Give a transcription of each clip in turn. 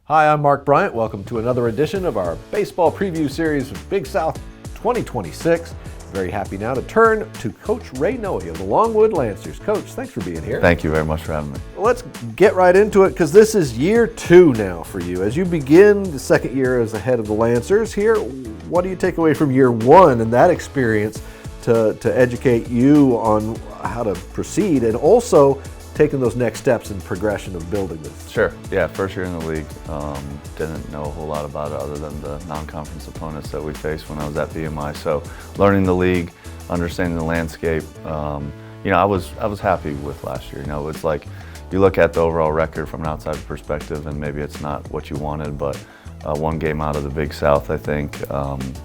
Hi, I'm Mark Bryant. Welcome to another edition of our baseball preview series of Big South 2026. Very happy now to turn to Coach Ray Noe of the Longwood Lancers. Coach, thanks for being here. Thank you very much for having me. Let's get right into it because this is year 2 now for you. As you begin the second year as the head of the Lancers here, what do you take away from year 1 and that experience to educate you on how to proceed and also taking those next steps in progression of building this? Sure. Yeah, first year in the league. Didn't know a whole lot about it other than the non-conference opponents that we faced when I was at BMI. So learning the league, understanding the landscape. I was happy with last year. It's like you look at the overall record from an outside perspective and maybe it's not what you wanted, but one game out of the Big South, I think,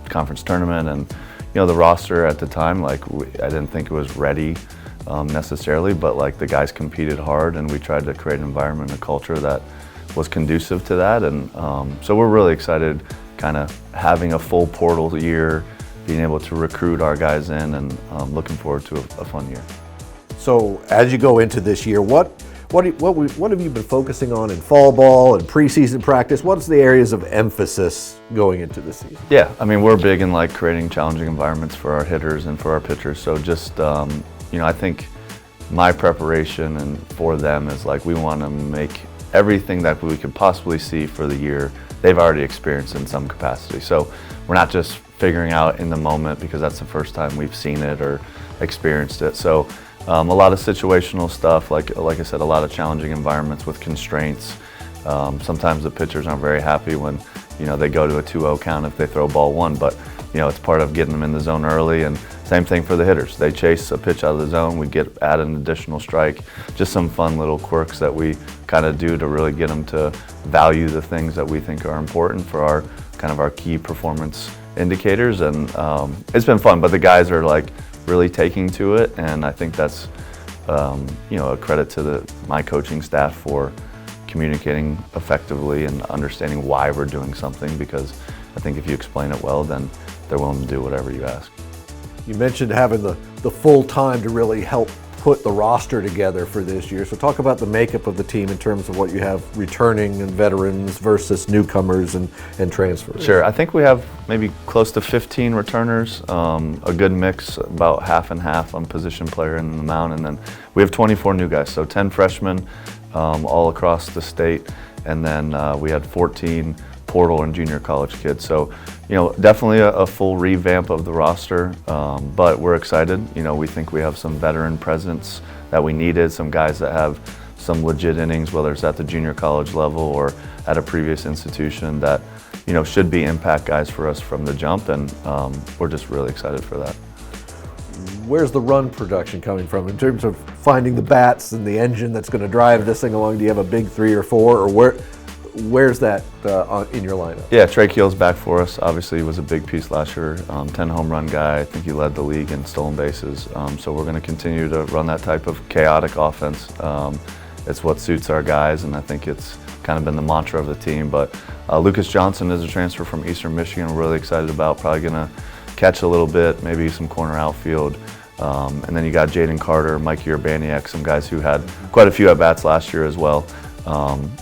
conference tournament, and the roster at the time, I didn't think it was ready necessarily, but the guys competed hard and we tried to create an environment and a culture that was conducive to that. And so we're really excited kind of having a full portal year, being able to recruit our guys in, and looking forward to a fun year. So as you go into this year, what have you been focusing on in fall ball and preseason practice? What's the areas of emphasis going into the season? Yeah, we're big in creating challenging environments for our hitters and for our pitchers. So just I think my preparation and for them is we want to make everything that we could possibly see for the year, they've already experienced in some capacity. So we're not just figuring out in the moment because that's the first time we've seen it or experienced it. So a lot of situational stuff, like I said, a lot of challenging environments with constraints. Sometimes the pitchers aren't very happy when they go to a 2-0 count if they throw ball 1, but it's part of getting them in the zone early. And same thing for the hitters. They chase a pitch out of the zone, we add an additional strike. Just some fun little quirks that we kind of do to really get them to value the things that we think are important for our key performance indicators. And it's been fun, but the guys are really taking to it, and I think that's a credit to my coaching staff for communicating effectively and understanding why we're doing something, because I think if you explain it well, then they're willing to do whatever you ask. You mentioned having the full time to really help put the roster together for this year. So talk about the makeup of the team in terms of what you have returning and veterans versus newcomers and transfers. Sure. I think we have maybe close to 15 returners, a good mix, about half and half on position player and the mound. And then we have 24 new guys, so 10 freshmen all across the state. And then we had 14 portal and junior college kids. So, definitely a full revamp of the roster, but we're excited. We think we have some veteran presence that we needed, some guys that have some legit innings, whether it's at the junior college level or at a previous institution that, should be impact guys for us from the jump, and we're just really excited for that. Where's the run production coming from in terms of finding the bats and the engine that's going to drive this thing along? Do you have a big 3 or 4, or where's that in your lineup? Yeah, Trey Keel's back for us. Obviously, he was a big piece last year. 10 home run guy. I think he led the league in stolen bases. So we're going to continue to run that type of chaotic offense. It's what suits our guys, and I think it's kind of been the mantra of the team. But Lucas Johnson is a transfer from Eastern Michigan. We're really excited about. Probably going to catch a little bit, maybe some corner outfield. And then you got Jaden Carter, Mikey Urbaniak, some guys who had quite a few at-bats last year as well.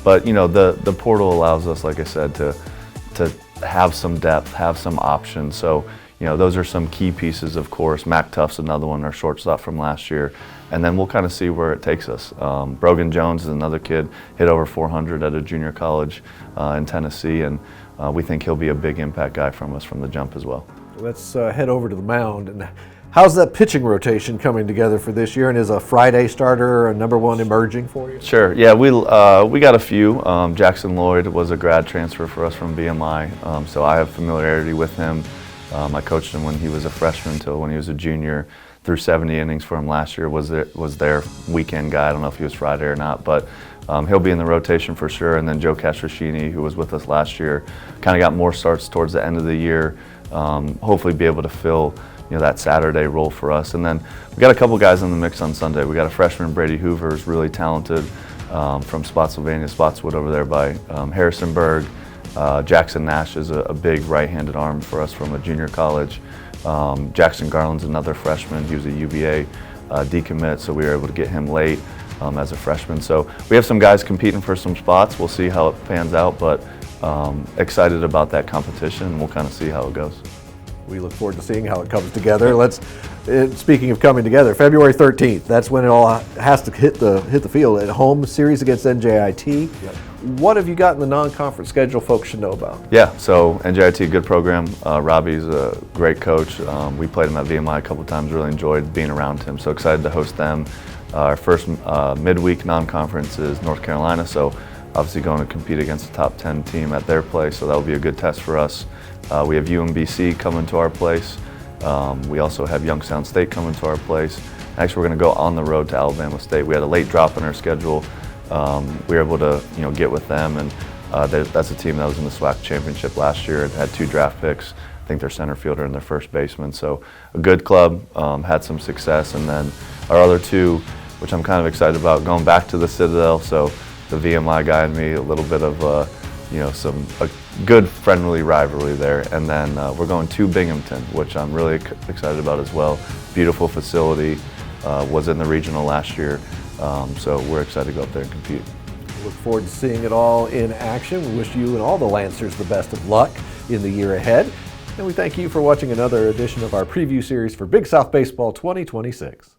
But the portal allows us, like I said, to have some depth, have some options. So those are some key pieces, of course. Mac Tuff's another one, our shortstop from last year, and then we'll kind of see where it takes us. Brogan Jones is another kid, hit over 400 at a junior college in Tennessee, and we think he'll be a big impact guy from us from the jump as well. Let's head over to the mound. And how's that pitching rotation coming together for this year? And is a Friday starter a number 1 emerging for you? Sure. Yeah, we got a few. Jackson Lloyd was a grad transfer for us from BMI, so I have familiarity with him. I coached him when he was a freshman until when he was a junior. Threw 70 innings for him last year. Was their weekend guy. I don't know if he was Friday or not, but he'll be in the rotation for sure. And then Joe Castrocini, who was with us last year, kind of got more starts towards the end of the year. Hopefully be able to fill that Saturday role for us. And then we got a couple guys in the mix on Sunday. We got a freshman, Brady Hoover, who's really talented, from Spotswood over there by Harrisonburg. Jackson Nash is a big right-handed arm for us from a junior college. Jackson Garland's another freshman. He was a UVA decommit, so we were able to get him late. as a freshman. So we have some guys competing for some spots. We'll see how it pans out, but excited about that competition, and we'll kind of see how it goes. We look forward to seeing how it comes together. Speaking of coming together, February 13th, that's when it all has to hit the field. At home series against NJIT. Yep. What have you got in the non-conference schedule folks should know about? Yeah, so NJIT, good program. Robbie's a great coach. We played him at VMI a couple times, really enjoyed being around him. So excited to host them. Our first midweek non-conference is North Carolina, so obviously going to compete against the top 10 team at their place, so that'll be a good test for us. We have UMBC coming to our place. We also have Youngstown State coming to our place. Actually, we're going to go on the road to Alabama State. We had a late drop in our schedule. We were able to, get with them, and that's a team that was in the SWAC championship last year. It had 2 draft picks. I think their center fielder and their first baseman. So a good club, had some success, and then our other 2, which I'm kind of excited about, going back to the Citadel. So the VMI guy and me, a little bit of a good friendly rivalry there. And then we're going to Binghamton, which I'm really excited about as well. Beautiful facility, was in the regional last year. So we're excited to go up there and compete. Look forward to seeing it all in action. We wish you and all the Lancers the best of luck in the year ahead. And we thank you for watching another edition of our preview series for Big South Baseball 2026.